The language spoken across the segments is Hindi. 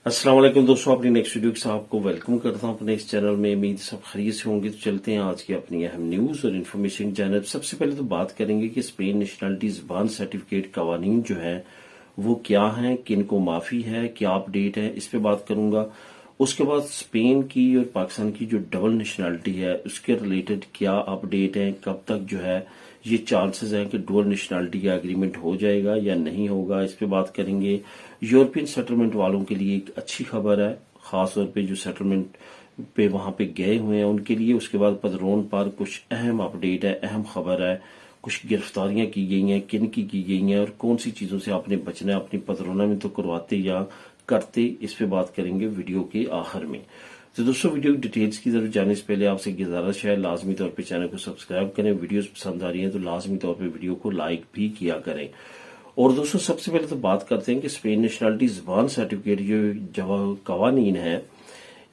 अस्सलाम वालेकुम दोस्तों, अपनी नेक्स्ट वीडियो के साथ आपको वेलकम करता हूं अपने इस चैनल में। उम्मीद सब खैरियत से होंगे। तो चलते हैं आज की अपनी अहम न्यूज और इन्फॉर्मेशन जानब। सबसे पहले तो बात करेंगे कि स्पेन नेशनलिटी ज़बान सर्टिफिकेट कवानीन जो है वो क्या है, किन को माफी है, क्या अपडेट है, इस पे बात करूंगा। उसके बाद स्पेन की और पाकिस्तान की जो डबल नेशनलिटी है उसके रिलेटेड क्या अपडेट है, कब तक जो है ये चांसेस हैं कि डुअल नेशनलिटी का एग्रीमेंट हो जाएगा या नहीं होगा, इस पे बात करेंगे। यूरोपियन सेटलमेंट वालों के लिए एक अच्छी खबर है, खासतौर पे जो सेटलमेंट पे वहां पे गए हुए हैं उनके लिए। उसके बाद पदरोन पर कुछ अहम अपडेट है, अहम खबर है। कुछ गिरफ्तारियां की गई हैं, किन की गई हैं और कौन सी चीजों से आपने बचना है, अपनी पदरोना में तो करवाते या करते, इस पे बात करेंगे वीडियो के आखिर में। तो दोस्तों, वीडियो की डिटेल्स की तरफ जाने से पहले आपसे गुजारिश है लाजमी तौर पे चैनल को सब्सक्राइब करें। वीडियोस पसंद आ रही हैं तो लाजमी तौर पे वीडियो को लाइक भी किया करें। और दोस्तों, सबसे पहले तो बात करते हैं कि स्पेन नेशनलिटी ज़बान सर्टिफिकेट जो कवानीन है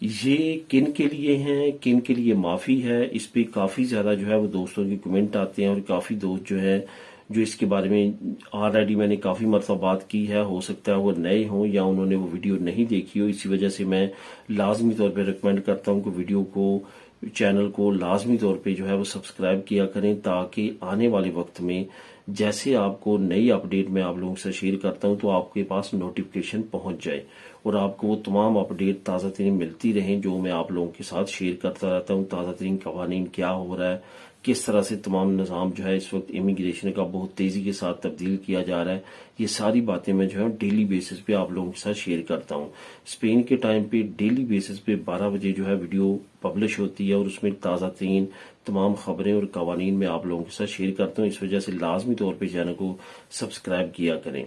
ये किन के लिए हैं, किन के लिए माफी है, इस पे काफी ज्यादा जो है वो दोस्तों के कमेंट आते हैं और काफी दोस्त जो है जो इसके बारे में ऑलरेडी मैंने काफी मरतबा बात की है, हो सकता है वो नए हों या उन्होंने वो वीडियो नहीं देखी हो। इसी वजह से मैं लाजमी तौर पे रिकमेंड करता हूं कि वीडियो को, चैनल को लाजमी तौर पे जो है वो सब्सक्राइब किया करें, ताकि आने वाले वक्त में जैसे आपको नई अपडेट मैं आप लोगों से शेयर करता हूं तो आपके पास नोटिफिकेशन पहुंच जाए और आपको वो तमाम अपडेट ताज़ा तरीन मिलती रहें जो मैं आप लोगों के साथ शेयर करता रहता हूं। ताज़ा तरीन कवानीन क्या हो रहा है, किस तरह से तमाम निज़ाम जो है इस वक्त इमिग्रेशन का बहुत तेजी के साथ तब्दील किया जा रहा है, ये सारी बातें मैं जो है डेली बेसिस पे आप लोगों के साथ शेयर करता हूँ। स्पेन के टाइम पे डेली बेसिस पे 12 बजे जो है वीडियो पब्लिश होती है और उसमें ताज़ा तरीन तमाम खबरें और कवानीन में आप लोगों के साथ शेयर करता हूँ। इस वजह से लाजमी तौर पर चैनल को सब्सक्राइब किया करें।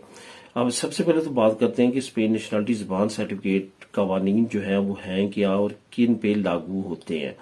अब सबसे पहले तो बात करते हैं कि स्पेन नेशनलिटी ज़बान सर्टिफिकेट कवानीन जो है वो हैं क्या और किन पे लागू होते हैं।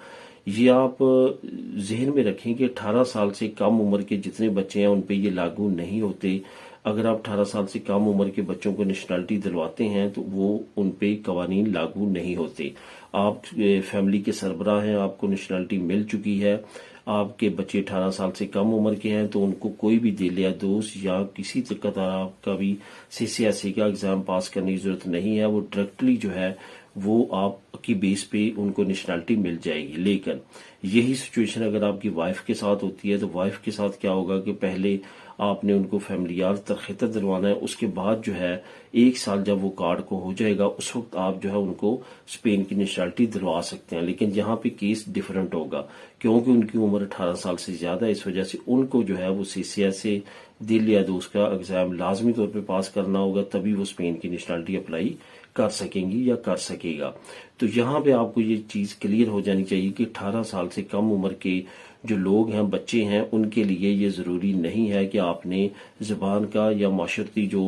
ये आप जहन में रखें कि 18 साल से कम उम्र के जितने बच्चे हैं उन पे ये लागू नहीं होते। अगर आप 18 साल से कम उम्र के बच्चों को नेशनलिटी दिलवाते हैं तो वो उन पे कवानीन लागू नहीं होते। आप फैमिली के सरबराह हैं, आपको नेशनलिटी मिल चुकी है, आपके बच्चे 18 साल से कम उम्र के हैं तो उनको कोई भी दिल या दोस्त या किसी तरह का भी CCSE का एग्जाम पास करने की जरूरत नहीं है। वो डायरेक्टली जो है वो आपकी बेस पे उनको नेशनलिटी मिल जाएगी। लेकिन यही सिचुएशन अगर आपकी वाइफ के साथ होती है तो वाइफ के साथ क्या होगा कि पहले आपने उनको फैमिलियार तरखीत दिलवाना है, उसके बाद जो है 1 साल जब वो कार्ड को हो जाएगा उस वक्त आप जो है उनको स्पेन की नेशनलिटी दिलवा सकते हैं। लेकिन यहाँ पे केस डिफरेंट होगा क्योंकि उनकी उम्र 18 साल से ज्यादा है। इस वजह से उनको जो है वो CCSE दिल या दोस्त का एग्जाम लाजमी तौर पे पास करना होगा, तभी वो स्पेन की नेशनलिटी अप्लाई कर सकेंगी या कर सकेगा। तो यहाँ पे आपको ये चीज क्लियर हो जानी चाहिए कि 18 साल से कम उम्र के जो लोग हैं, बच्चे हैं, उनके लिए ये जरूरी नहीं है कि आपने जुबान का या माशरती जो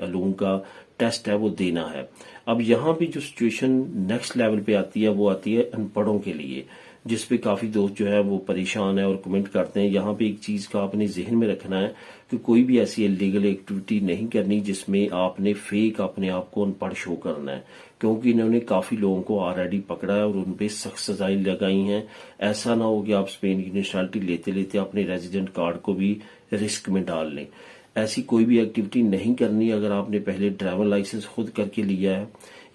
अलूम का टेस्ट है वो देना है। अब यहाँ पे जो सिचुएशन नेक्स्ट लेवल पे आती है वो आती है अनपढ़ों के लिए, जिसपे काफी दोस्त जो है वो परेशान है और कमेंट करते हैं। यहाँ पे एक चीज का आपने जहन में रखना है कि कोई भी ऐसी इलीगल एक्टिविटी नहीं करनी जिसमें आपने फेक अपने आप को अनपढ़ शो करना है, क्योंकि इन्होंने काफी लोगों को ऑलरेडी पकड़ा है और उनपे सख्त सजाएं लगाई हैं। ऐसा ना हो कि आप स्पेन की नेशनलिटी लेते लेते अपने रेजिडेंट कार्ड को भी रिस्क में डाल लें। ऐसी कोई भी एक्टिविटी नहीं करनी। अगर आपने पहले ड्राइवर लाइसेंस खुद करके लिया है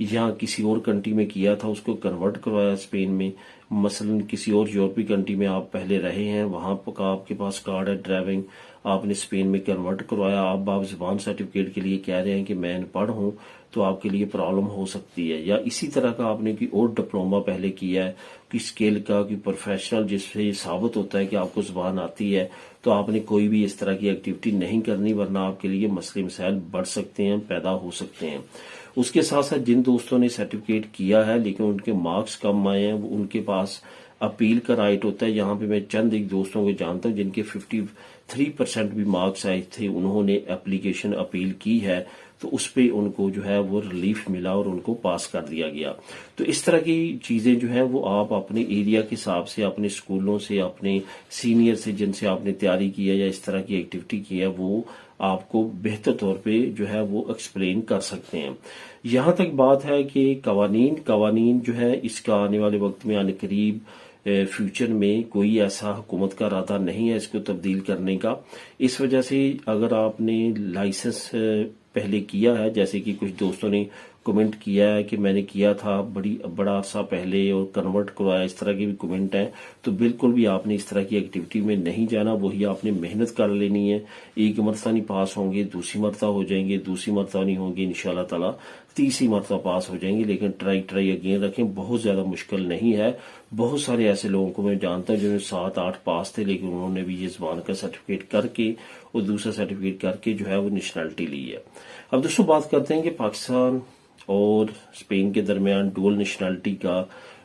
या किसी और कंट्री में किया था उसको कन्वर्ट करवाया स्पेन में, मसलन किसी और यूरोपीय कंट्री में आप पहले रहे हैं, वहां का आपके पास कार्ड है ड्राइविंग, आपने स्पेन में कन्वर्ट करवाया, आप जुबान सर्टिफिकेट के लिए कह रहे हैं कि मैं अनपढ़ हूं, तो आपके लिए प्रॉब्लम हो सकती है। या इसी तरह का आपने कोई और डिप्लोमा पहले किया है, कि स्केल का, कि प्रोफेशनल, जिससे साबित होता है कि आपको जुबान आती है, तो आपने कोई भी इस तरह की एक्टिविटी नहीं करनी, वरना आपके लिए मसले मसाइल बढ़ सकते हैं, पैदा हो सकते हैं। उसके साथ साथ जिन दोस्तों ने सर्टिफिकेट किया है लेकिन उनके मार्क्स कम आए हैं, उनके पास अपील का राइट होता है। यहाँ पे मैं चंद एक दोस्तों को जानता हूँ जिनके 53% भी मार्क्स आए थे, उन्होंने एप्लीकेशन अपील की है तो उस पे उनको जो है वो रिलीफ मिला और उनको पास कर दिया गया। तो इस तरह की चीजें जो है वो आप अपने एरिया के हिसाब से, अपने स्कूलों से, अपने सीनियर से जिनसे आपने तैयारी की है या इस तरह की एक्टिविटी की है, वो आपको बेहतर तौर पे जो है वो एक्सप्लेन कर सकते हैं। यहाँ तक बात है कि कवानीन जो है इसका आने वाले वक्त में आने करीब फ्यूचर में कोई ऐसा हुकूमत का इरादा नहीं है इसको तब्दील करने का। इस वजह से अगर आपने लाइसेंस पहले किया है, जैसे कि कुछ दोस्तों ने कमेंट किया है कि मैंने किया था बड़ा अरसा पहले और कन्वर्ट करवाया, इस तरह के भी कमेंट हैं, तो बिल्कुल भी आपने इस तरह की एक्टिविटी में नहीं जाना। वही आपने मेहनत कर लेनी है। एक मरतबा नहीं पास होंगे, दूसरी मरतबा हो जाएंगे, दूसरी मरतबा नहीं होंगे, इंशाल्लाह ताला तीसरी मरतबा पास हो जाएंगे। लेकिन ट्राई अगेन रखें, बहुत ज्यादा मुश्किल नहीं है। बहुत सारे ऐसे लोगों को मैं जानता हूं जिन्होंने 7-8 पास थे, लेकिन उन्होंने भी ये ज़बान का सर्टिफिकेट करके और दूसरा सर्टिफिकेट करके जो है वो नेशनलिटी ली है। अब दोस्तों बात करते हैं कि पाकिस्तान और स्पेन के दरमियान डुअल नेशनलिटी का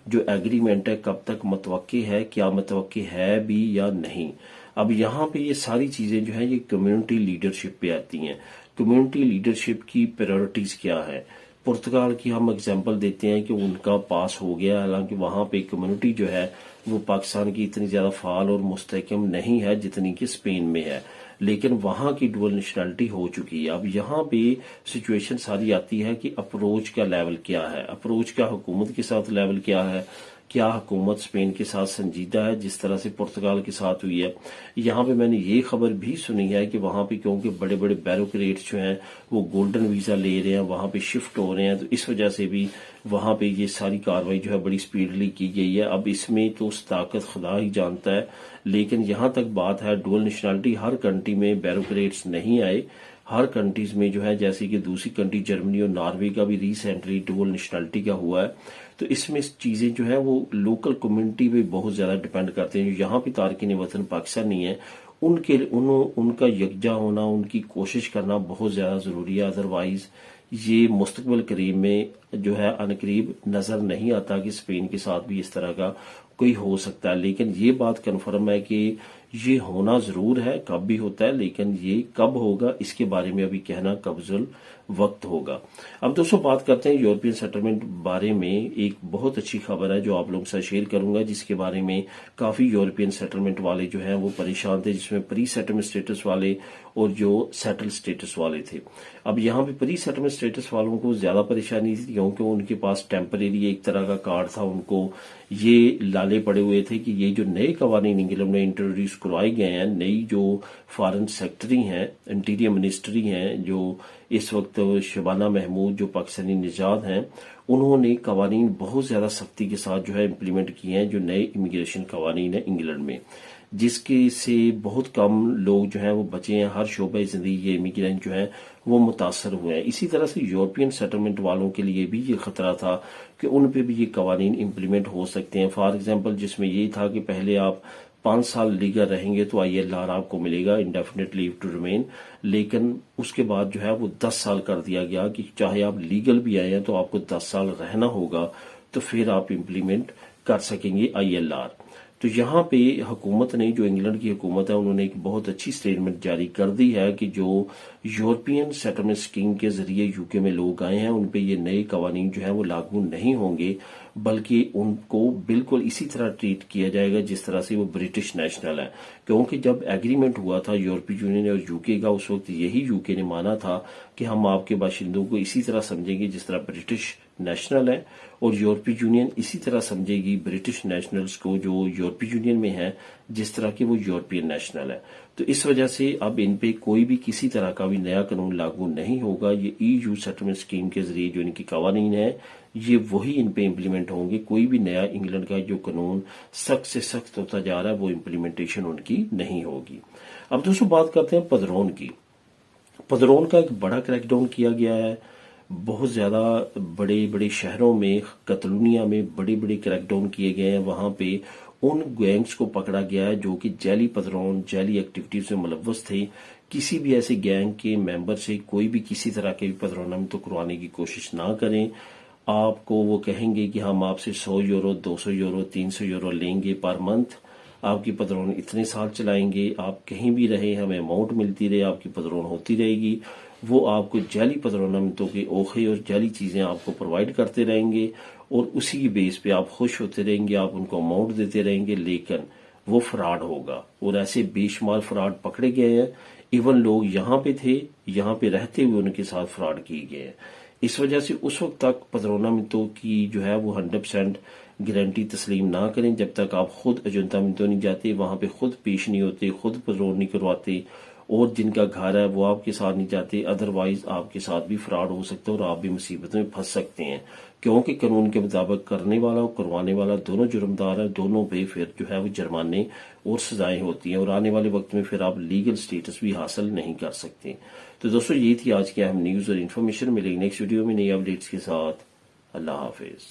जो एग्रीमेंट है कब तक मुतवक्की है, क्या मुतवक्की है भी या नहीं। अब यहाँ पे ये सारी चीजें जो है ये कम्युनिटी लीडरशिप पे आती हैं। कम्युनिटी लीडरशिप की प्रायोरिटीज क्या है। पुर्तगाल की हम एग्जांपल देते हैं कि उनका पास हो गया, हालांकि वहां पे कम्युनिटी जो है वो पाकिस्तान की इतनी ज्यादा फाल और मुस्तहकम नहीं है जितनी कि स्पेन में है, लेकिन वहां की डुअल नेशनलिटी हो चुकी है। अब यहाँ पे सिचुएशन सारी आती है कि अप्रोच का लेवल क्या है, अप्रोच का हुकूमत के साथ लेवल क्या है, क्या हुकूमत स्पेन के साथ संजीदा है जिस तरह से पुर्तगाल के साथ हुई है। यहाँ पे मैंने ये खबर भी सुनी है कि वहां पे क्योंकि बड़े बड़े ब्यूरोक्रेट्स जो हैं वो गोल्डन वीजा ले रहे हैं, वहां पे शिफ्ट हो रहे हैं, तो इस वजह से भी वहां पे ये सारी कार्रवाई जो है बड़ी स्पीडली की गई है। अब इसमें तो ताकत खुदा ही जानता है, लेकिन यहां तक बात है डुअल नेशनलिटी हर कंट्री में ब्यूरोक्रेट्स नहीं आए। हर कंट्रीज में जो है, जैसे कि दूसरी कंट्री जर्मनी और नॉर्वे का भी रिसेंटली डुअल नेशनलिटी का हुआ है, तो इसमें चीजें जो है वो लोकल कम्युनिटी पे बहुत ज्यादा डिपेंड करते हैं। जो यहाँ पे तारकिन वतन पाकिस्तानी है उनका यकजा होना, उनकी कोशिश करना बहुत ज्यादा जरूरी है। अदरवाइज ये मुस्तकबिल करीब में जो है अनकरीब नजर नहीं आता कि स्पेन के साथ भी इस तरह का कोई हो सकता है। लेकिन ये बात कन्फर्म है कि ये होना जरूर है, कब भी होता है, लेकिन ये कब होगा इसके बारे में अभी कहना कब्जुल वक्त होगा। अब दोस्तों बात करते हैं यूरोपियन सेटलमेंट बारे में। एक बहुत अच्छी खबर है जो आप लोगों के साथ शेयर करूंगा, जिसके बारे में काफी यूरोपियन सेटलमेंट वाले जो हैं वो परेशान थे, जिसमें प्री सेटलमेंट स्टेटस वाले और जो सेटल स्टेटस वाले थे। अब यहाँ पे प्री सेटलमेंट स्टेटस वालों को ज्यादा परेशानी थी क्योंकि उनके पास टेम्परेरी एक तरह का कार्ड था। उनको ये लाले पड़े हुए थे कि ये जो नए कवानीन इंग्लैंड में इंट्रोड्यूस करवाए गए हैं, नई जो फॉरेन सेक्रेटरी हैं, इंटीरियर मिनिस्ट्री हैं, जो इस वक्त शबाना महमूद जो पाकिस्तानी निजात हैं, उन्होंने कवानीन बहुत ज्यादा सख्ती के साथ जो है इम्प्लीमेंट किए हैं, जो नए इमिग्रेशन कवानीन है इंग्लैंड में, जिसके से बहुत कम लोग जो हैं वो बचे हैं। हर शोबे जिंदगी के इमिग्रेंट जो हैं वो मुतासर हुए हैं। इसी तरह से यूरोपियन सेटलमेंट वालों के लिए भी ये खतरा था कि उन पे भी ये कवानीन इम्प्लीमेंट हो सकते हैं। फॉर एग्जाम्पल जिसमें ये था कि पहले आप 5 साल लीगल रहेंगे तो ILR आपको मिलेगा, इंडेफिनेट लीव टू रिमेन, लेकिन उसके बाद जो है वो 10 साल कर दिया गया कि चाहे आप लीगल भी आए हैं तो आपको 10 साल रहना होगा, तो फिर आप इम्प्लीमेंट कर सकेंगे ILR। तो यहाँ पे हुकूमत ने, जो इंग्लैंड की हुकूमत है, उन्होंने एक बहुत अच्छी स्टेटमेंट जारी कर दी है कि जो यूरोपियन सेटलमेंट स्कीम के जरिए यूके में लोग आए हैं उन पे ये नए कवानीन जो है वो लागू नहीं होंगे, बल्कि उनको बिल्कुल इसी तरह ट्रीट किया जाएगा जिस तरह से वो ब्रिटिश नेशनल है। क्योंकि जब एग्रीमेंट हुआ था यूरोपीय यूनियन और यूके का, उस वक्त यही यूके ने माना था कि हम आपके बाशिंदों को इसी तरह समझेंगे जिस तरह ब्रिटिश नेशनल है, और यूरोपीय यूनियन इसी तरह समझेगी ब्रिटिश नेशनल्स को जो यूरोपीय यूनियन में है जिस तरह के वो यूरोपियन नेशनल है। तो इस वजह से अब इन पे कोई भी किसी तरह का भी नया कानून लागू नहीं होगा। ये EU सेटलमेंट स्कीम के जरिए जो इनकी कवानीन है ये वही इन पे इम्प्लीमेंट होंगे। कोई भी नया इंग्लैंड का जो कानून सख्त से सख्त होता जा रहा है वो इम्प्लीमेंटेशन उनकी नहीं होगी। अब दोस्तों बात करते हैं पदरोन की। पदरोन का एक बड़ा क्रैकडाउन किया गया है। बहुत ज्यादा बड़े बड़े शहरों में, कतलुनिया में बड़े बड़े क्रैकडाउन किए गए हैं। वहां पे उन गैंग्स को पकड़ा गया है जो कि जैली पदरोन, जैली एक्टिविटीज में मुलव्वस थे। किसी भी ऐसे गैंग के मेंबर से कोई भी किसी तरह के भी पदरोना में तो करवाने की कोशिश ना करें। आपको वो कहेंगे कि हम आपसे 100 यूरो, 200 यूरो, 300 यूरो लेंगे पर मंथ, आपकी पदरोन इतने साल चलाएंगे, आप कहीं भी रहे, हमें अमाउंट मिलती रहे, आपकी पदरोन होती रहेगी। वो आपको जाली पदरोनामितों के ओखे और जाली चीजें आपको प्रोवाइड करते रहेंगे और उसी की बेस पे आप खुश होते रहेंगे, आप उनको अमाउंट देते रहेंगे, लेकिन वो फ्रॉड होगा। और ऐसे बेशुमार फ्रॉड पकड़े गए हैं। इवन लोग यहाँ पे थे, यहाँ पे रहते हुए उनके साथ फ्रॉड किए गए हैं। इस वजह से उस वक्त तक पदरोनामितों की जो है वो 100% गारंटी तस्लीम ना करें जब तक आप खुद अजंता मिंतो नहीं जाते, वहां पे खुद पेश नहीं होते, खुद पदरोन नहीं करवाते और जिनका घर है वो आपके साथ नहीं जाते, अदरवाइज आपके साथ भी फ्रॉड हो सकता है और आप भी मुसीबत में फंस सकते हैं, क्योंकि कानून के मुताबिक करने वाला और करवाने वाला दोनों जुर्मदार है, दोनों पे फिर जो है वो जुर्माने और सजाएं होती हैं और आने वाले वक्त में फिर आप लीगल स्टेटस भी हासिल नहीं कर सकते। तो दोस्तों ये थी आज की अहम न्यूज़ और इन्फॉर्मेशन। मिलेगी नेक्स्ट वीडियो में नई अपडेट्स के साथ। अल्लाह हाफिज।